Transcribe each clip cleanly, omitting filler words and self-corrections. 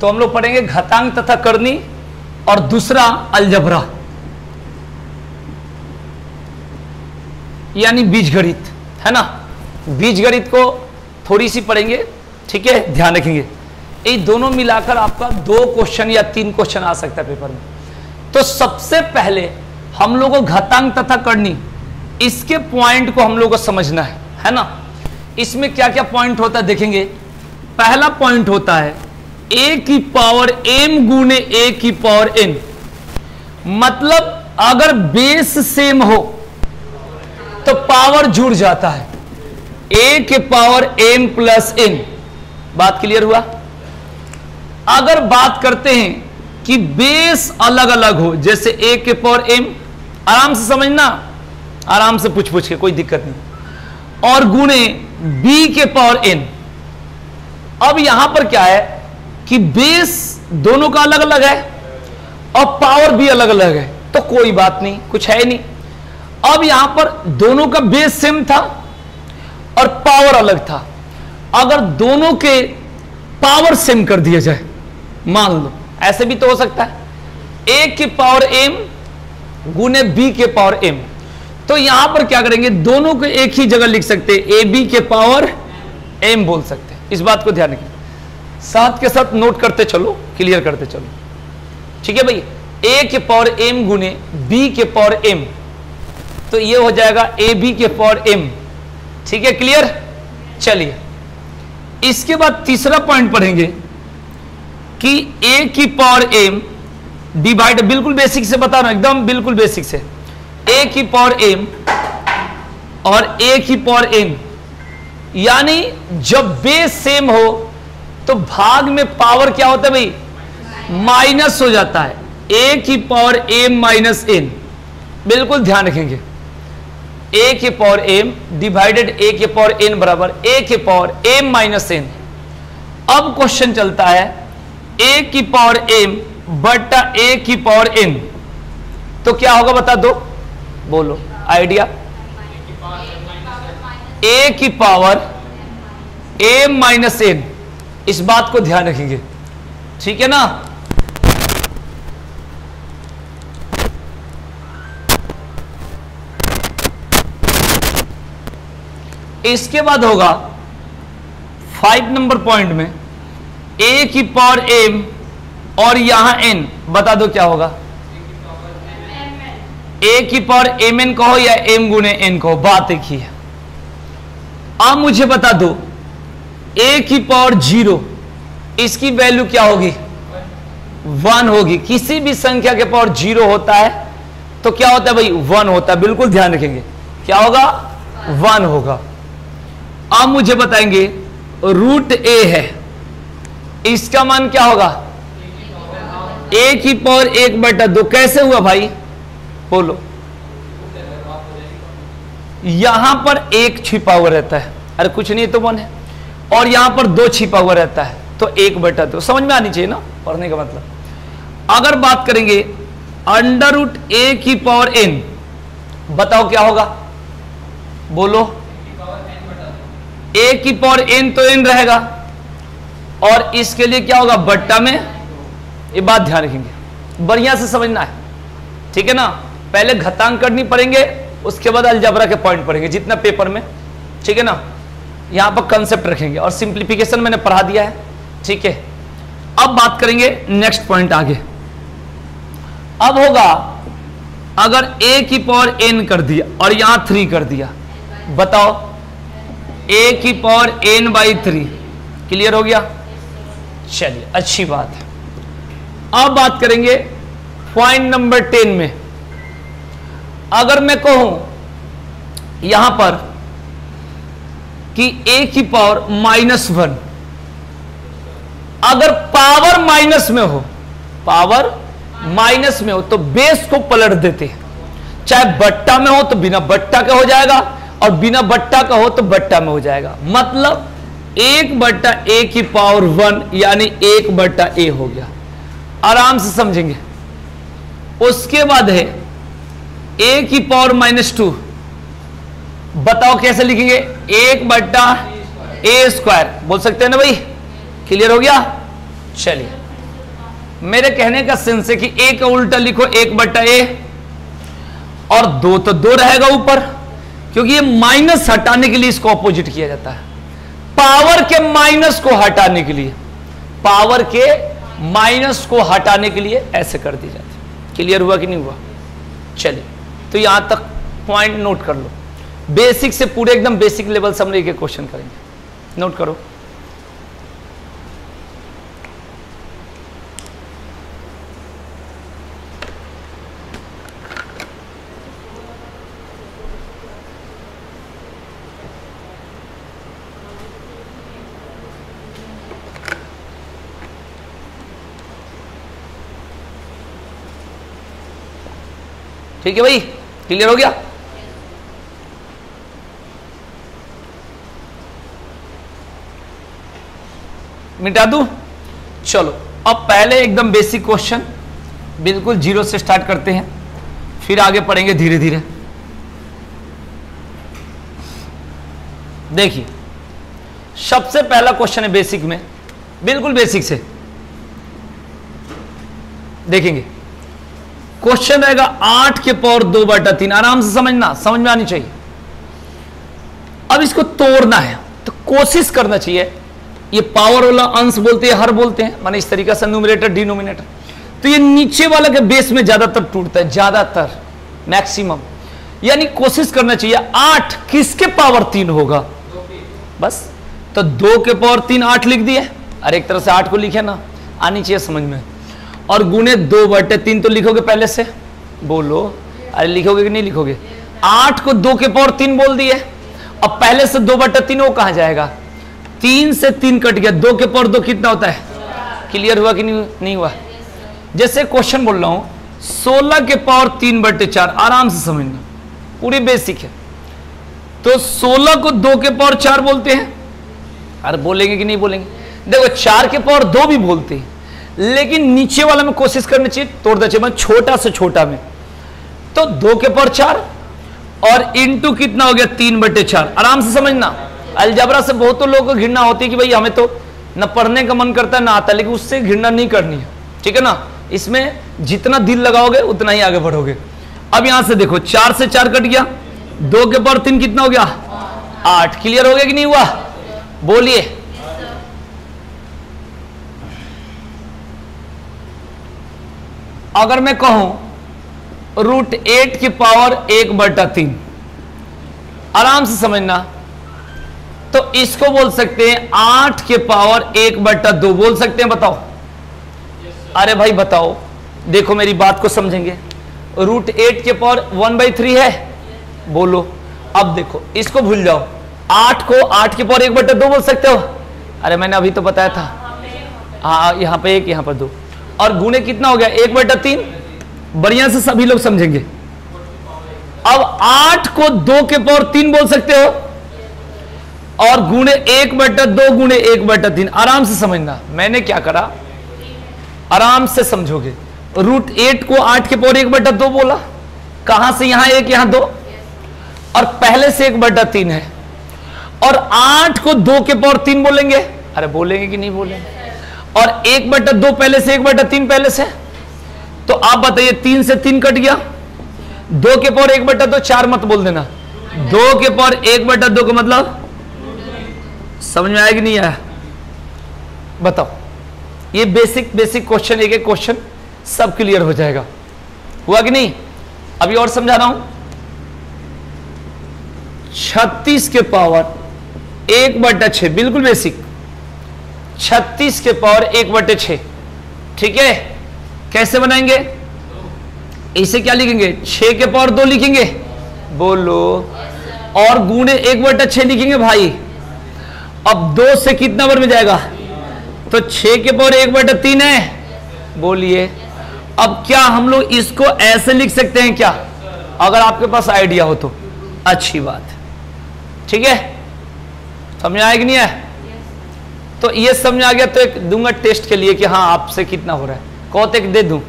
तो हम लोग पढ़ेंगे घातांक तथा करनी और दूसरा अलजबरा यानी बीजगणित, है ना। बीजगणित को थोड़ी सी पढ़ेंगे, ठीक है, ध्यान रखेंगे। ये दोनों मिलाकर आपका 2 क्वेश्चन या 3 क्वेश्चन आ सकता है पेपर में। तो सबसे पहले हम लोग को घातांक तथा करनी, इसके पॉइंट को हम लोग को समझना है ना। इसमें क्या क्या पॉइंट होता है देखेंगे। पहला पॉइंट होता है a की पावर m गुने a की पावर n, मतलब अगर बेस सेम हो तो पावर जुड़ जाता है, a के पावर m प्लस n। बात क्लियर हुआ। अगर बात करते हैं कि बेस अलग अलग हो, जैसे a के पावर m, आराम से समझना, आराम से पूछ के, कोई दिक्कत नहीं, और गुणे b के पावर n। अब यहां पर क्या है कि बेस दोनों का अलग अलग है और पावर भी अलग अलग है, तो कोई बात नहीं, कुछ है नहीं। अब यहां पर दोनों का बेस सेम था और पावर अलग था। अगर दोनों के पावर सेम कर दिया जाए, मान लो ऐसे भी तो हो सकता है, a की पावर m गुने b के पावर m, तो यहां पर क्या करेंगे, दोनों को एक ही जगह लिख सकते हैं, a b के पावर m बोल सकते हैं। इस बात को ध्यान रखें, साथ के साथ नोट करते चलो, क्लियर करते चलो, ठीक है भाई। a के पावर m गुने b के पावर m, तो ये हो जाएगा a b के पावर m, ठीक है, क्लियर। चलिए इसके बाद तीसरा पॉइंट पढ़ेंगे कि a की पावर m डिवाइड, बिल्कुल बेसिक से बता रहा हूं, एकदम बिल्कुल बेसिक से, a की पावर m और a की पावर n, यानी जब बेस सेम हो तो भाग में पावर क्या होता है भाई, माइनस हो जाता है, a की पावर m माइनस n। बिल्कुल ध्यान रखेंगे, a के पावर m डिवाइडेड a के पावर n बराबर a के पावर m माइनस n। अब क्वेश्चन चलता है a की पावर m बटा a की पावर n, तो क्या होगा बता दो, बोलो आइडिया। a की पावर m माइनस n, इस बात को ध्यान रखेंगे, ठीक है ना। इसके बाद होगा 5 नंबर पॉइंट में a की पावर m और यहां n, बता दो क्या होगा, a की पावर mn कहो या m गुने n कहो, बात एक ही है। अब मुझे बता दो a की पावर 0, इसकी वैल्यू क्या होगी, 1 होगी। किसी भी संख्या के पावर 0 होता है तो क्या होता है भाई, 1 होता है। बिल्कुल ध्यान रखेंगे, क्या होगा, 1 होगा। अब मुझे बताएंगे रूट a है, इसका मान क्या होगा, a की पावर 1 बटा 2। कैसे हुआ भाई, बोलो। यहां पर 1 छिपा हुआ रहता है, अरे कुछ नहीं तो 1 है, और यहां पर 2 छिपा हुआ रहता है, तो 1 बटा 2। समझ में आनी चाहिए ना पढ़ने का मतलब। अगर बात करेंगे अंडर रूट a की पावर n, बताओ क्या होगा, बोलो। a की पावर n तो n रहेगा, और इसके लिए क्या होगा, बट्टा में। ये बात ध्यान रखेंगे, बढ़िया से समझना है, ठीक है ना। पहले घातांक करनी पड़ेंगे, उसके बाद अलजबरा के पॉइंट पढ़ेंगे जितना पेपर में, ठीक है ना। यहां पर कंसेप्ट रखेंगे और सिंप्लीफिकेशन मैंने पढ़ा दिया है, ठीक है। अब बात करेंगे नेक्स्ट पॉइंट आगे। अब होगा अगर a की पावर n कर दिया और यहां 3 कर दिया, बताओ a की पावर n बाई 3, क्लियर हो गया। चलिए अच्छी बात है। अब बात करेंगे पॉइंट नंबर 10 में। अगर मैं कहूं यहां पर कि a की पावर -1, अगर पावर माइनस में हो, पावर माइनस में हो तो बेस को पलट देते हैं, चाहे बट्टा में हो तो बिना बट्टा का हो जाएगा, और बिना बट्टा का हो तो बट्टा में हो जाएगा। मतलब 1 बट्टा a की पावर 1 यानी 1 बट्टा a हो गया। आराम से समझेंगे। उसके बाद है a की पावर -2, बताओ कैसे लिखेंगे, 1 बट्टा a स्क्वायर बोल सकते हैं ना भाई, क्लियर हो गया। चलिए मेरे कहने का सेंस है कि ए का उल्टा लिखो 1/a, और 2 तो 2 रहेगा ऊपर, क्योंकि ये माइनस हटाने के लिए इसको ऑपोजिट किया जाता है। पावर के माइनस को हटाने के लिए, पावर के माइनस को हटाने के लिए ऐसे कर दी जाती है। क्लियर हुआ कि नहीं हुआ? चलिए, तो यहां तक पॉइंट नोट कर लो। बेसिक से पूरे एकदम बेसिक लेवल से हम एक क्वेश्चन करेंगे, नोट करो। ठीक है भाई, क्लियर हो गया? मिटा दूं? चलो, अब पहले एकदम बेसिक क्वेश्चन, बिल्कुल जीरो से स्टार्ट करते हैं, फिर आगे पढ़ेंगे धीरे धीरे। देखिए, सबसे पहला क्वेश्चन है बेसिक में, बिल्कुल बेसिक से देखेंगे। क्वेश्चन रहेगा 8 के पावर 2/3। आराम से समझना, समझ में आनी चाहिए। अब इसको तोड़ना है तो कोशिश करना चाहिए। ये पावर वाला अंश बोलते हैं, हर बोलते हैं, माने इस तरीका से न्यूमरेटर डिनोमिनेटर, तो ये नीचे वाला के बेस में ज्यादातर टूटता है, ज्यादातर, मैक्सिमम। यानी कोशिश करना चाहिए 8 किसके पावर 3 होगा, बस। तो 2 के पावर 3 8 लिख दिए, और एक तरह से 8 को लिखे ना, आनी चाहिए समझ में। और गुणे 2/3 तो लिखोगे पहले से, बोलो, अरे लिखोगे कि नहीं लिखोगे? 8 को 2 के पावर 3 बोल दिए, अब पहले से 2/3 वो कहां जाएगा? 3 से 3 कट गया, 2 के पावर 2 कितना होता है? क्लियर हुआ कि नहीं हुआ? जैसे क्वेश्चन बोल रहा हूं 16 के पावर 3/4, आराम से समझना, पूरी बेसिक है। तो 16 को 2 के पावर 4 बोलते हैं, अरे बोलेंगे कि नहीं बोलेंगे? देखो 4 के पावर 2 भी बोलते हैं, लेकिन नीचे वाला में कोशिश करनी चाहिए तोड़ना चाहिए, छोटा से छोटा में। तो 2 के पावर 4 और इंटू कितना हो गया? 3/4। आराम से समझना। अलजबरा से बहुतों लोगों को घृणा होती है कि भाई हमें तो न पढ़ने का मन करता है ना आता, लेकिन उससे घृणा नहीं करनी है, ठीक है ना? इसमें जितना दिल लगाओगे उतना ही आगे बढ़ोगे। अब यहां से देखो 4 से 4 कट गया, 2 के पावर 3 कितना हो गया? 8। क्लियर हो गया कि नहीं हुआ? बोलिए। अगर मैं कहूं √8 की पावर 1/3, आराम से समझना, तो इसको बोल सकते हैं 8 के पावर 1/2 बोल सकते हैं। बताओ, अरे भाई बताओ, देखो मेरी बात को समझेंगे। √8 के पावर 1/3 है, बोलो। अब देखो इसको भूल जाओ, 8 को 8 के पावर 1/2 बोल सकते हो। अरे मैंने अभी तो बताया था, हाँ, यहां पे 1 यहां पर 2, और गुणे कितना हो गया? 1/3। बढ़िया से सभी लोग समझेंगे। अब 8 को 2 के पावर 3 बोल सकते हो, और गुणे 1/2 गुणे 1/3। आराम से समझना, मैंने क्या करा, आराम से समझोगे। √8 को 8 के पावर 1/2 बोला, कहां से? यहां 1 यहां 2, और पहले से 1/3 है, और 8 को 2 के पावर 3 बोलेंगे, अरे बोलेंगे कि नहीं बोलेंगे? और 1/2 पहले से, 1/3 पहले से, तो आप बताइए 3 से 3 कट गया, 2 के पावर 1/2, 4 मत बोल देना, 2 के पावर 1/2 का मतलब समझ में आया कि नहीं आया? बताओ। ये बेसिक क्वेश्चन, एक क्वेश्चन सब क्लियर हो जाएगा। हुआ कि नहीं? अभी और समझा रहा हूं। 36 के पावर 1/6, बिल्कुल बेसिक। 36 के पावर 1/6, ठीक है? कैसे बनाएंगे? इसे क्या लिखेंगे? 6 के पावर 2 लिखेंगे, बोलो, और गुणे 1/6 लिखेंगे भाई। अब 2 से कितना बार में जाएगा? तो 6 के पावर 1/3 है, बोलिए। अब क्या हम लोग इसको ऐसे लिख सकते हैं क्या? अगर आपके पास आइडिया हो तो अच्छी बात है, ठीक है? समझ आया कि नहीं है? तो ये समझ आ गया तो एक दूंगा टेस्ट के लिए कि हाँ आपसे कितना हो रहा है। कौन एक दे दूं?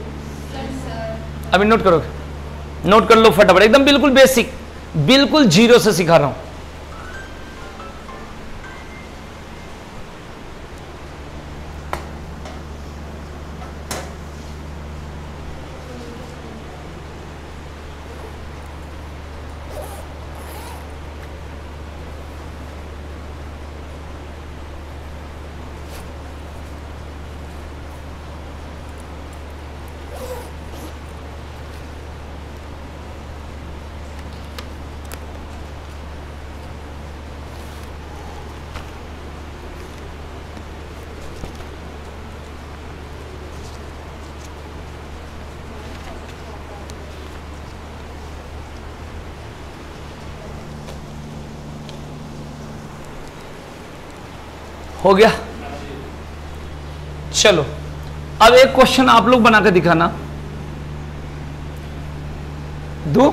अभी नोट करोगे? नोट कर लो फटाफट, एकदम बिल्कुल बेसिक, बिल्कुल जीरो से सिखा रहा हूं। हो गया। चलो अब एक क्वेश्चन आप लोग बना के दिखाना। दो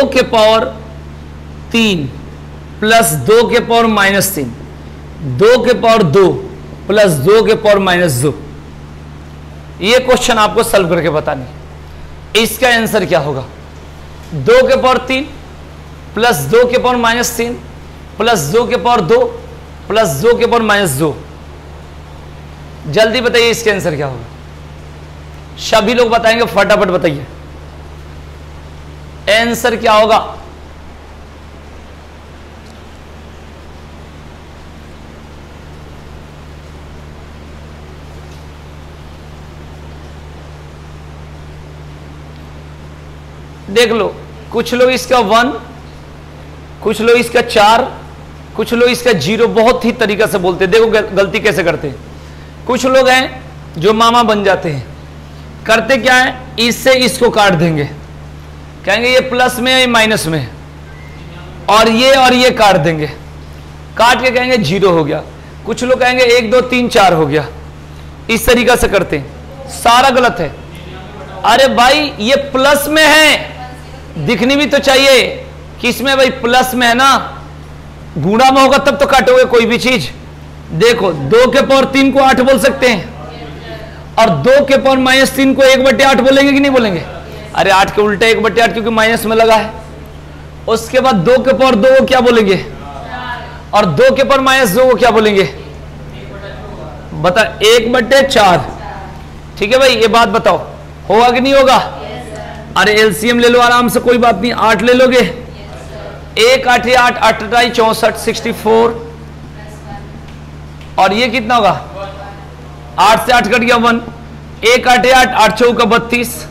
के पावर 3 प्लस 2 के पावर -3, 2 के पावर 2 प्लस 2 के पावर -2। ये क्वेश्चन आपको सॉल्व करके बतानी। इसका आंसर क्या होगा? 2 के पावर 3 प्लस 2 के पावर -3 प्लस 2 के पावर 2 प्लस 2 के पावर -2। जल्दी बताइए इसका आंसर क्या होगा? सभी लोग बताएंगे, फटाफट बताइए आंसर क्या होगा। देख लो, कुछ लोग इसका 1, कुछ लोग इसका 4, कुछ लोग इसका 0 बहुत ही तरीका से बोलते हैं। देखो गलती कैसे करते हैं। कुछ लोग हैं जो मामा बन जाते हैं, करते क्या है, इससे इसको काट देंगे, कहेंगे ये प्लस में है ये माइनस में है, और ये काट देंगे, काट के कहेंगे 0 हो गया। कुछ लोग कहेंगे 1 2 3 4 हो गया। इस तरीका से करते हैं, सारा गलत है। अरे भाई ये प्लस में है, दिखनी भी तो चाहिए किसमें भाई, प्लस में है ना, गुणा में होगा तब तो काटोगे कोई भी चीज। देखो 2 के पावर 3 को 8 बोल सकते हैं, और 2 के पावर -3 को 1/8 बोलेंगे कि नहीं बोलेंगे? अरे 8 के उल्टे 1/8 क्योंकि माइनस में लगा है। उसके बाद 2 के पावर 2 को क्या बोलेंगे, और 2 के पावर -2 को क्या बोलेंगे? बता, 1/4। ठीक है भाई, ये बात बताओ होगा कि नहीं होगा? अरे एलसीएम ले लो आराम से, कोई बात नहीं, 8 ले लोगे। 1 8 8 8 64 64, और ये कितना होगा? 8 से 8 कट गया 1, 1 8 8 8 चौका 32,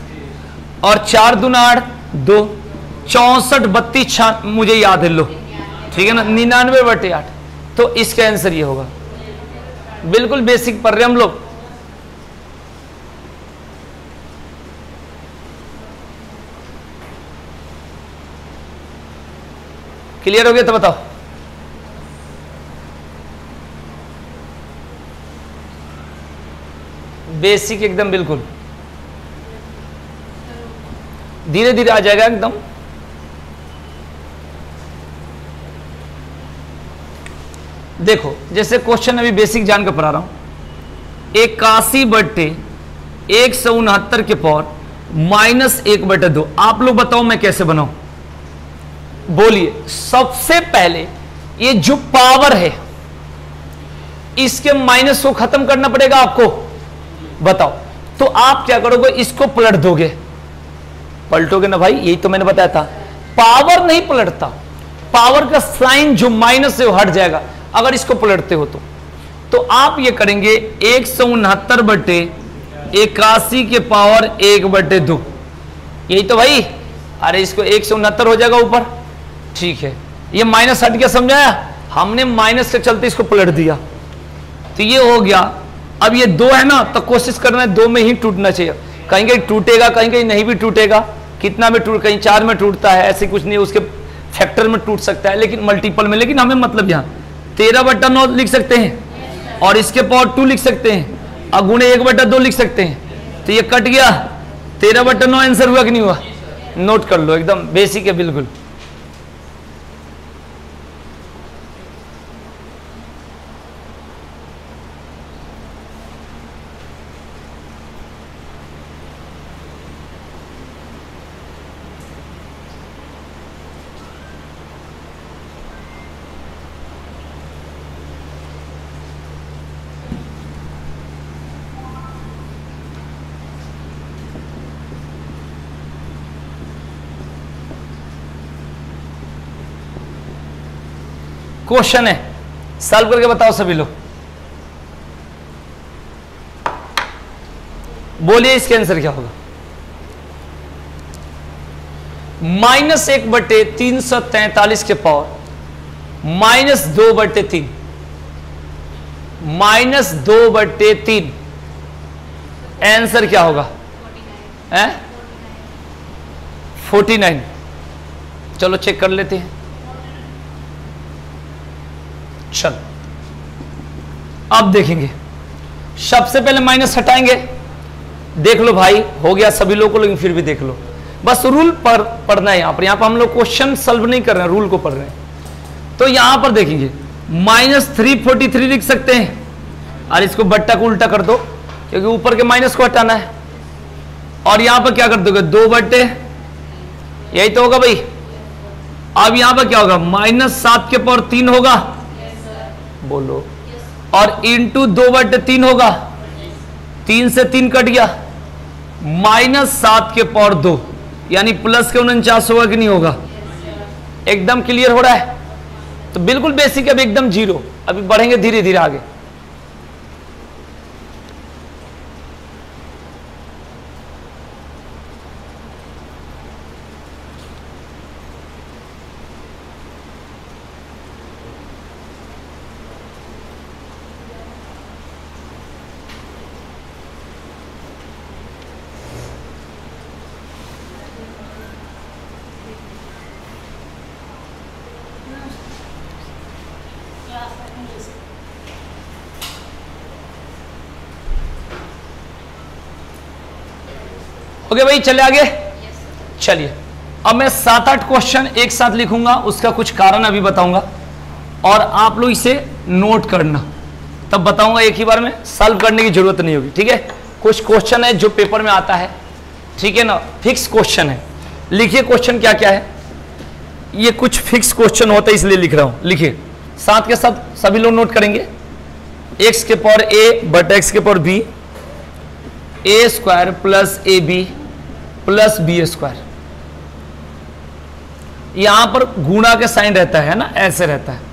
और 4 दूना 8 2, 64 32 मुझे याद है, लो ठीक है ना, 99/8। तो इसका आंसर ये होगा। बिल्कुल बेसिक पढ़ रहे हम लोग। क्लियर हो गया तो बताओ। बेसिक एकदम, बिल्कुल धीरे धीरे आ जाएगा एकदम। देखो जैसे क्वेश्चन अभी बेसिक जान कर पढ़ा रहा हूं, 81/169 के पावर -1/2। आप लोग बताओ मैं कैसे बनाऊं? बोलिए। सबसे पहले ये जो पावर है इसके माइनस को खत्म करना पड़ेगा आपको, बताओ। तो आप क्या करोगे, इसको पलट दोगे। पलटोगे ना भाई, यही तो मैंने बताया था। पावर नहीं पलटता, पावर का साइन जो माइनस से हट जाएगा अगर इसको पलटते हो तो आप ये करेंगे 169/81 के पावर 1/2। यही तो भाई। अरे इसको 169 हो जाएगा ऊपर, ठीक है। ये माइनस हट गया, समझाया? हमने माइनस के चलते इसको पलट दिया, तो ये हो गया। अब ये 2 है ना, तो कोशिश करना है 2 में ही टूटना चाहिए। कहीं कहीं टूटेगा, कहीं कहीं नहीं भी टूटेगा। कितना में टूट, कहीं 4 में टूटता है, ऐसे कुछ नहीं, उसके फैक्टर में टूट सकता है, लेकिन मल्टीपल में। लेकिन हमें मतलब यहाँ 13/9 लिख सकते हैं, और इसके पावर 2 लिख सकते हैं, और गुणे 1/2 लिख सकते हैं। तो ये कट गया, 13/9 आंसर हुआ कि नहीं हुआ? नोट कर लो, एकदम बेसिक है बिल्कुल। क्वेश्चन है, सॉल्व करके बताओ सभी लोग। बोलिए इसके आंसर क्या होगा? -1/343 के पावर -2/3, -2/3 आंसर क्या होगा? 49। चलो चेक कर लेते हैं। चलो अब देखेंगे, सबसे पहले माइनस हटाएंगे। देख लो भाई, हो गया सभी लोगों को, लेकिन फिर भी देख लो, बस रूल पढ़ना है। यहां पर हम लोग क्वेश्चन सॉल्व नहीं कर रहे हैं, रूल को पढ़ रहे हैं। तो यहां पर देखेंगे -343 लिख सकते हैं, और इसको बट्टा को उल्टा कर दो, क्योंकि ऊपर के माइनस को हटाना है। और यहां पर क्या कर दोगे, 2 बट्टे, यही तो होगा भाई। अब यहां पर क्या होगा, -7 के पावर 3 होगा, बोलो, और इंटू 2 बट्टे 3 होगा, 3 से 3 कट गया, -7 के पावर 2, यानी प्लस के 49 होगा कि नहीं होगा। एकदम क्लियर हो रहा है। तो बिल्कुल बेसिक, अब एकदम जीरो, अभी बढ़ेंगे धीरे धीरे आगे। ओके भाई, चले आगे। चलिए, अब मैं 7-8 क्वेश्चन एक साथ लिखूंगा, उसका कुछ कारण अभी बताऊंगा, और आप लोग इसे नोट करना, तब बताऊंगा एक ही बार में, सॉल्व करने की जरूरत नहीं होगी, ठीक है। कुछ क्वेश्चन है जो पेपर में आता है, ठीक है ना, फिक्स क्वेश्चन है। लिखिए क्वेश्चन क्या क्या है, ये कुछ फिक्स क्वेश्चन होता है इसलिए लिख रहा हूं। लिखिए, साथ के साथ सभी लोग नोट करेंगे। x के पावर a बटा x के power b, a square plus a b plus b square. यहां पर गुणा का साइन रहता है ना, ऐसे रहता है।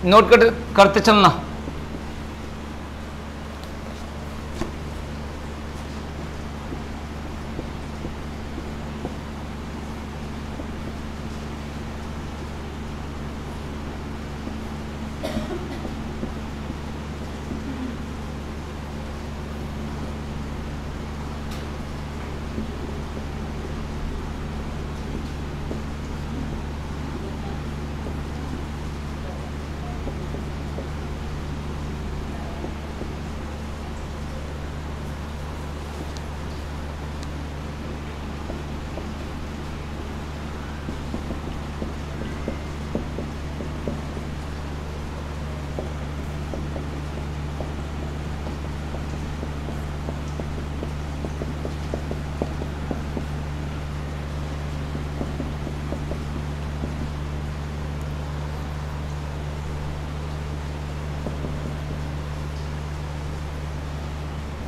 नोट करते चलना।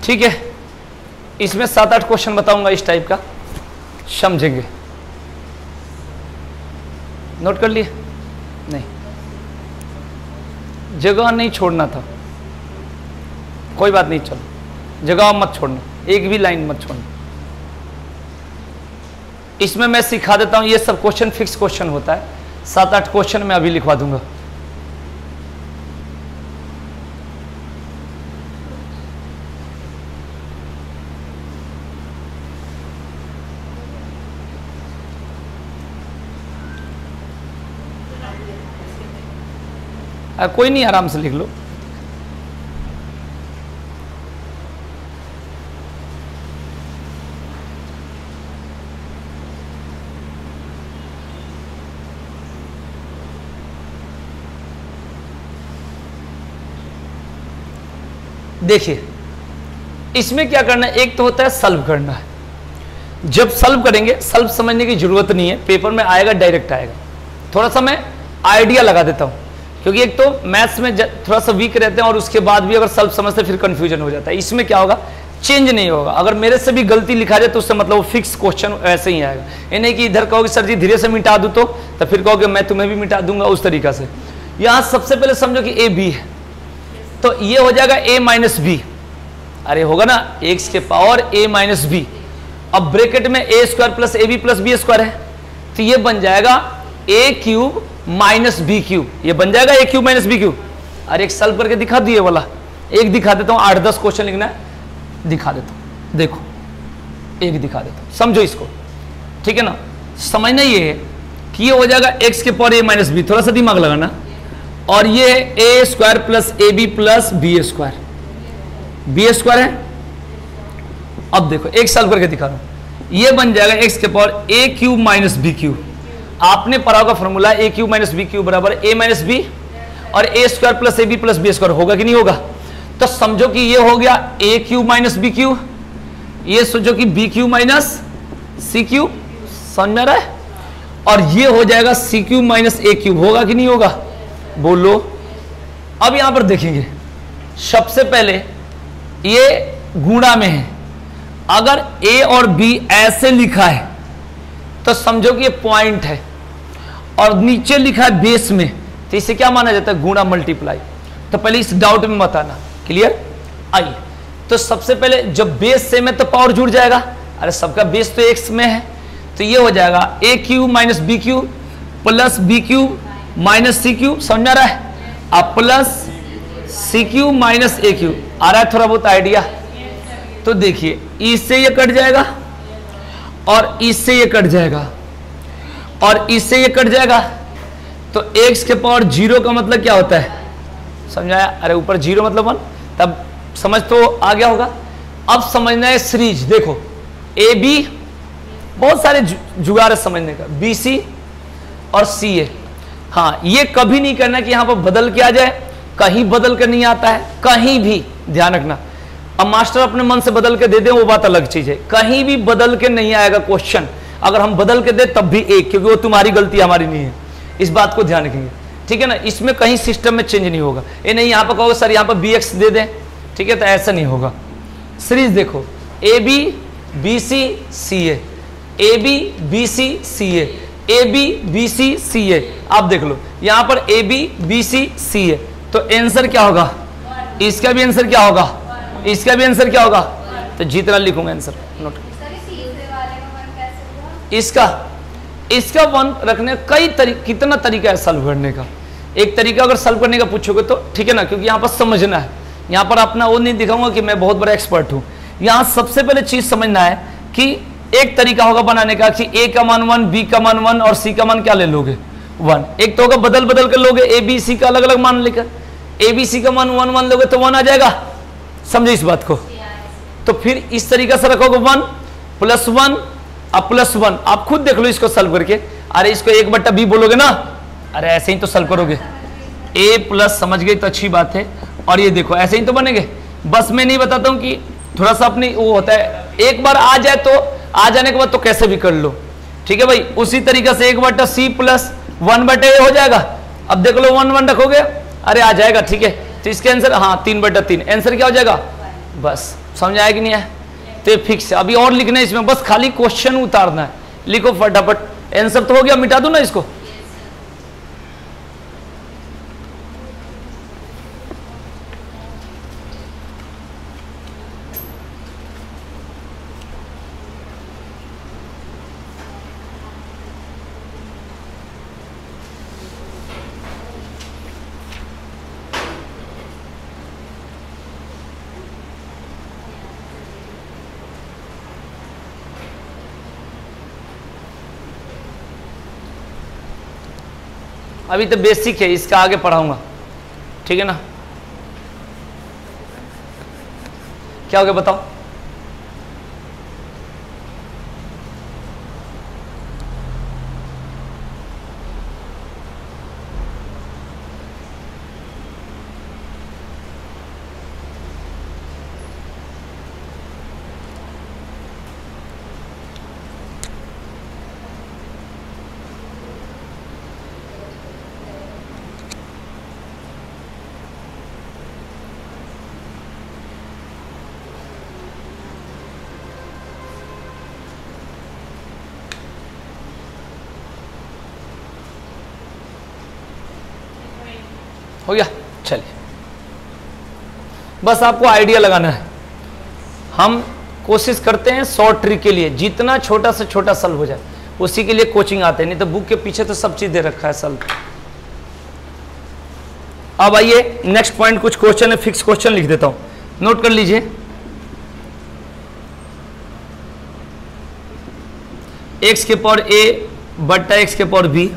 ठीक है, इसमें 7-8 क्वेश्चन बताऊंगा इस टाइप का, समझेंगे। नोट कर लिए? नहीं, जगह नहीं छोड़ना था, कोई बात नहीं, चलो जगह मत छोड़ना, एक भी लाइन मत छोड़ना। इसमें मैं सिखा देता हूं, ये सब क्वेश्चन फिक्स क्वेश्चन होता है। 7-8 क्वेश्चन मैं अभी लिखवा दूंगा। कोई नहीं, आराम से लिख लो। देखिए, इसमें क्या करना है, एक तो होता है सॉल्व करना है। जब सॉल्व करेंगे, सॉल्व समझने की जरूरत नहीं है, पेपर में आएगा, डायरेक्ट आएगा। थोड़ा सा मैं आइडिया लगा देता हूं, क्योंकि एक तो मैथ्स में थोड़ा सा वीक रहते हैं, और उसके बाद भी अगर सॉल्व समझते फिर कंफ्यूजन हो जाता है। इसमें क्या होगा, चेंज नहीं होगा। अगर मेरे से भी गलती लिखा जाए तो उससे मतलब वो फिक्स क्वेश्चन ऐसे ही आएगा। ये नहीं कि इधर कहोगे सर जी धीरे से मिटा दूं तो फिर कहोगे मैं तुम्हें भी मिटा दूंगा, उस तरीका से। यहां सबसे पहले समझो कि ए बी है, तो ये हो जाएगा a माइनस बी, अरे होगा ना x के पावर a माइनस बी। अब ब्रैकेट में a square plus a b plus b square है, तो ये बन जाएगा a cube minus b cube, ये बन जाएगा a cube minus b cube. अरे एक सॉल्व करके दिखा दिए वाला, एक दिखा देता हूं, 8-10 क्वेश्चन लिखना है, दिखा देता हूं, देखो एक दिखा देता हूं, समझो इसको, ठीक है ना। समझना ये है कि ये हो जाएगा x के पावर a माइनस बी, थोड़ा सा दिमाग लगाना, और ये है a square plus a b plus b square, b square है। अब देखो एक सॉल्व करके दिखा रहा हूं, ये बन जाएगा x के power a cube minus b cube. आपने पढ़ा होगा formula a cube minus b cube बराबर a माइनस बी, और a square plus a b plus b square, होगा कि नहीं होगा। तो समझो कि ये हो गया a cube minus b cube, ये सोचो कि b cube minus c cube, समझ में आ रहा है, और ये हो जाएगा c cube minus a cube, होगा कि नहीं होगा, बोलो। अब यहां पर देखेंगे, सबसे पहले ये गुणा में है, अगर a और b ऐसे लिखा है तो समझो कि ये पॉइंट है, और नीचे लिखा है बेस में, तो इसे क्या माना जाता है, गुणा मल्टीप्लाई। तो पहले इस डाउट में मत आना, क्लियर। आइए, तो सबसे पहले जब बेस सेम है तो पावर जुड़ जाएगा, अरे सबका बेस तो x में है, तो ये हो जाएगा a cube minus b cube plus b cube minus c cube, समझ आ रहा है, अब plus c cube minus a cube, आ रहा है थोड़ा बहुत आइडिया। तो देखिए इससे ये कट जाएगा, और इससे ये कट जाएगा, और इससे ये कट जाएगा, तो x के पावर 0 का मतलब क्या होता है, समझाया, अरे ऊपर 0 मतलब 1, तब समझ तो आ गया होगा। अब समझना है सीरीज, देखो ए बी, बहुत सारे जुगाड़ है समझने का, बी सी और सी ए। हाँ, ये कभी नहीं करना कि यहां पर बदल के आ जाए, कहीं बदल कर नहीं आता है, कहीं भी ध्यान रखना। अब मास्टर अपने मन से बदल के दे दे वो बात अलग चीज है, कहीं भी बदल के नहीं आएगा क्वेश्चन, अगर हम बदल के दे तब भी एक, क्योंकि वो तुम्हारी गलती हमारी नहीं है, इस बात को ध्यान रखेंगे, ठीक है ना। इसमें कहीं सिस्टम में चेंज नहीं होगा, ये नहीं यहां पर कहोगे सर यहां पर बी एक्स दे दें, ठीक है, तो ऐसा नहीं होगा। सीरीज देखो A B B C C A B B C C A B B C C A, आप देख लो यहां पर ए बी बी सी सी ए, तो आंसर क्या होगा, इसका भी आंसर क्या होगा, इसका भी आंसर क्या होगा, तो जितना लिखूंगा आंसर नोट। इसका 1 रखने का कई तरीका, कितना तरीका है सॉल्व करने का। एक तरीका अगर सॉल्व करने का पूछोगे तो ठीक है ना, क्योंकि यहाँ पर समझना है, यहाँ पर अपना वो नहीं दिखाऊंगा कि मैं बहुत बड़ा एक्सपर्ट हूँ। यहाँ सबसे पहले चीज समझना है कि एक तरीका होगा बनाने का कि a का मान 1, b का मान 1 और c का मान क्या ले लोगे 1। एक तो होगा बदल बदल कर लोगे, a b c का अलग अलग मान लेकर, a b c का मान 1 1 लोगे तो 1 आ जाएगा, समझे इस बात को। तो फिर इस तरीका से रखोगे 1 प्लस 1 अब प्लस 1, आप खुद देख लो इसको सॉल्व करके, अरे इसको 1/b बोलोगे ना, अरे ऐसे ही तो सॉल्व करोगे, a प्लस, समझ गए तो अच्छी बात है। और ये देखो ऐसे ही तो बनेंगे, बस मैं नहीं बताता हूँ कि थोड़ा सा अपनी वो होता है, एक बार आ जाए तो आ जाने के बाद तो कैसे भी कर लो, ठीक है भाई। उसी तरीके से 1/c प्लस 1/a हो जाएगा। अब देख लो 1 1 रखोगे, अरे आ जाएगा, ठीक है। तो इसके आंसर हाँ 3/3, आंसर क्या हो जाएगा, बस समझ आया कि नहीं है, तो फिक्स है। अभी और लिखना है इसमें, बस खाली क्वेश्चन उतारना है, लिखो फटाफट, आंसर तो हो गया, मिटा दो ना इसको। अभी तो बेसिक है, इसका आगे पढ़ाऊंगा, ठीक है ना। क्या हो गया बताओ, हो गया। चलिए, बस आपको आइडिया लगाना है। हम कोशिश करते हैं शॉर्ट ट्रिक के लिए जितना छोटा से छोटा सॉल्व हो जाए, उसी के लिए कोचिंग आते हैं, नहीं तो बुक के पीछे तो सब चीज दे रखा है सॉल्व। अब आइए नेक्स्ट पॉइंट, कुछ क्वेश्चन है, फिक्स क्वेश्चन लिख देता हूं, नोट कर लीजिए। x के पावर a बट्टा x के पावर b,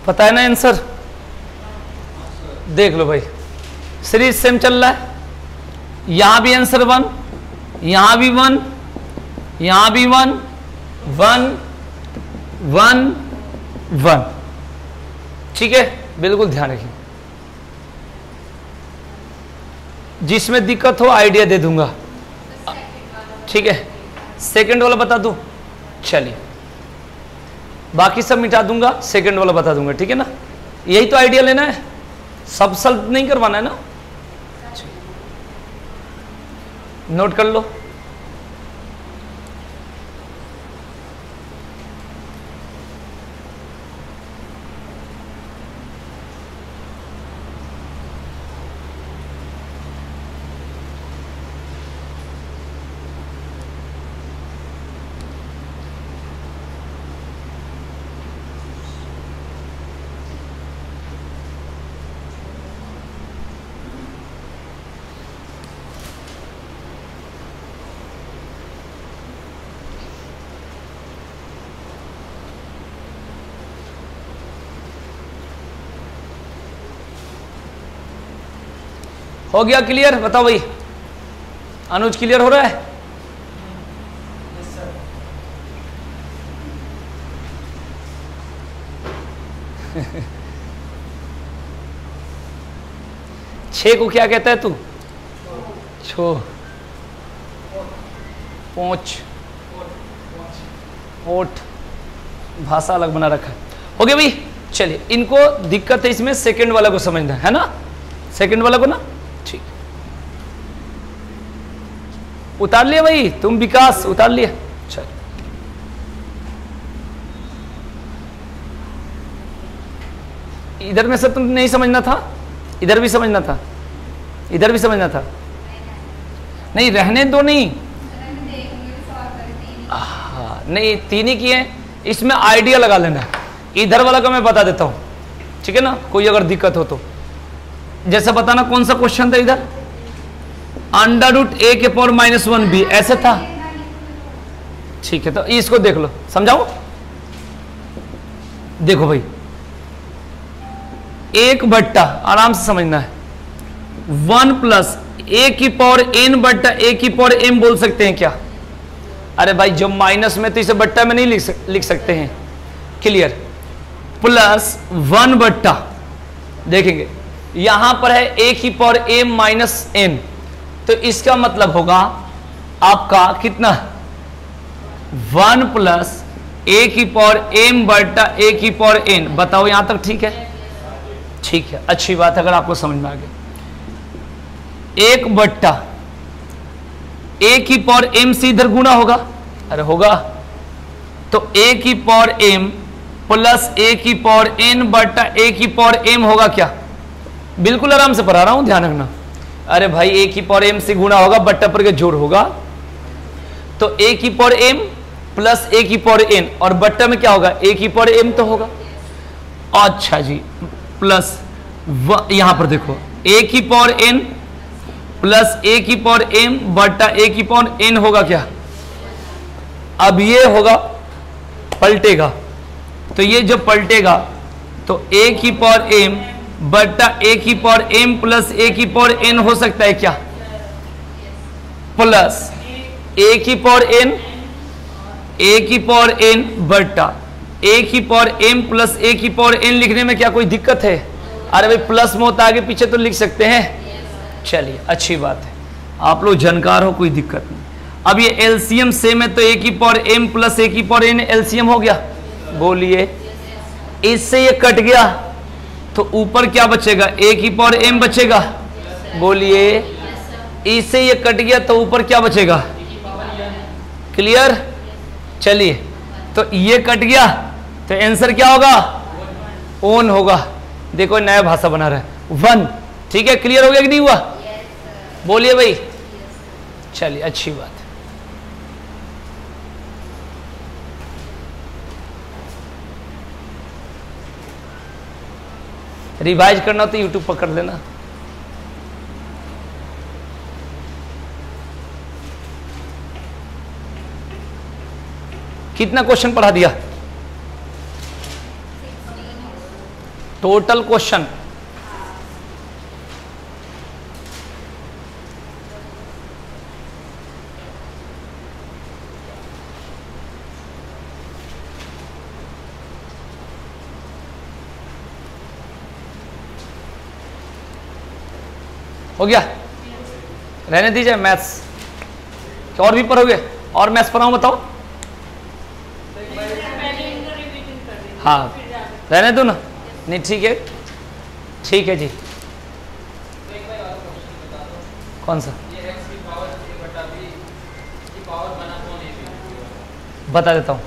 पता है ना आंसर? देख लो भाई, सीरीज सेम चल रहा है, यहां भी आंसर 1, यहां भी 1, यहां भी 1, 1 1 1। ठीक है, बिल्कुल ध्यान रखिए, जिसमें दिक्कत हो आइडिया दे दूंगा। ठीक है, सेकंड वाला बता दूं, चलिए बाकी सब मिटा दूंगा, सेकंड वाला बता दूंगा। ठीक है ना, यही तो आइडिया लेना है, सब सॉल्व नहीं करवाना है ना। नोट कर लो, हो गया क्लियर? बताओ भाई, अनुज क्लियर हो रहा है? 6 को क्या कहता है तू? छो, पोंछ, ओठ, भाषा अलग बना रखा है। हो गया भाई। चलिए, इनको दिक्कत है इसमें सेकंड वाला को समझना है ना, सेकंड वाला को ना, ठीक। उतार लिया भाई तुम, विकास उतार लिया। चल, इधर में से तुम नहीं समझना था, इधर भी समझना था, इधर भी समझना था। नहीं रहने दो, नहीं हाँ, नहीं 3 ही किए, इसमें आइडिया लगा लेना। इधर वाला का मैं बता देता हूं, ठीक है ना, कोई अगर दिक्कत हो तो। जैसे बताना कौन सा क्वेश्चन था इधर, √a⁻⁻1b ऐसे था, ठीक है। तो इसको देख लो, समझाओ। देखो भाई, 1/, आराम से समझना है, 1 + a⁴n/a⁴m बोल सकते हैं क्या? अरे भाई जो माइनस में, तो इसे बट्टा में नहीं लिख सकते हैं, क्लियर। +1/, देखेंगे यहां पर है a⁻m-n, तो इसका मतलब होगा आपका कितना, 1 + a⁻m/a⁴n। बताओ यहां तक ठीक है? ठीक है, अच्छी बात है, अगर आपको समझ में आ गया। 1/, a⁻m से इधर गुना होगा, अरे होगा, तो a⁻m + a⁻n/a⁻m होगा क्या? बिल्कुल आराम से पढ़ा रहा हूं, ध्यान रखना। अरे भाई a⁻m से गुना होगा, बट्टा पर के जोड़ होगा, तो a⁻m + a⁻n, और बट्टा में क्या होगा, a⁻m तो होगा। अच्छा जी, प्लस यहां पर देखो a⁻n + a⁻m/a⁻n होगा क्या? अब ये होगा, पलटेगा, तो ये जब पलटेगा तो a⁻m/a⁻m + a⁻n हो सकता है क्या? प्लस a⁻n बट्टा a⁻m + a⁻n लिखने में क्या कोई दिक्कत है? अरे भाई प्लस में होता आगे पीछे तो लिख सकते हैं। चलिए, अच्छी बात है, आप लोग जानकार हो, कोई दिक्कत नहीं। अब ये एलसीएम सेम है, तो a⁻m + a⁻n एलसीएम हो गया, बोलिए। इससे ये कट गया, तो ऊपर क्या बचेगा, a⁻m बचेगा, बोलिए। इससे ये कट गया, तो ऊपर क्या बचेगा, क्लियर। चलिए, तो ये कट गया, तो आंसर क्या होगा, ओन होगा। देखो नया भाषा बना रहा है, 1, ठीक है। क्लियर हो गया कि नहीं हुआ? बोलिए भाई। चलिए, अच्छी बात है। रिवाइज करना तो यूट्यूब पर कर लेना। कितना क्वेश्चन पढ़ा दिया टोटल क्वेश्चन? हो गया? रहने दीजिए मैथ्स, और भी पढ़ोगे? और मैथ्स पढ़ाऊं, बताओ। हाँ, रहने दो ना, नहीं ठीक है, ठीक है जी। कौन सा? बता देता हूँ।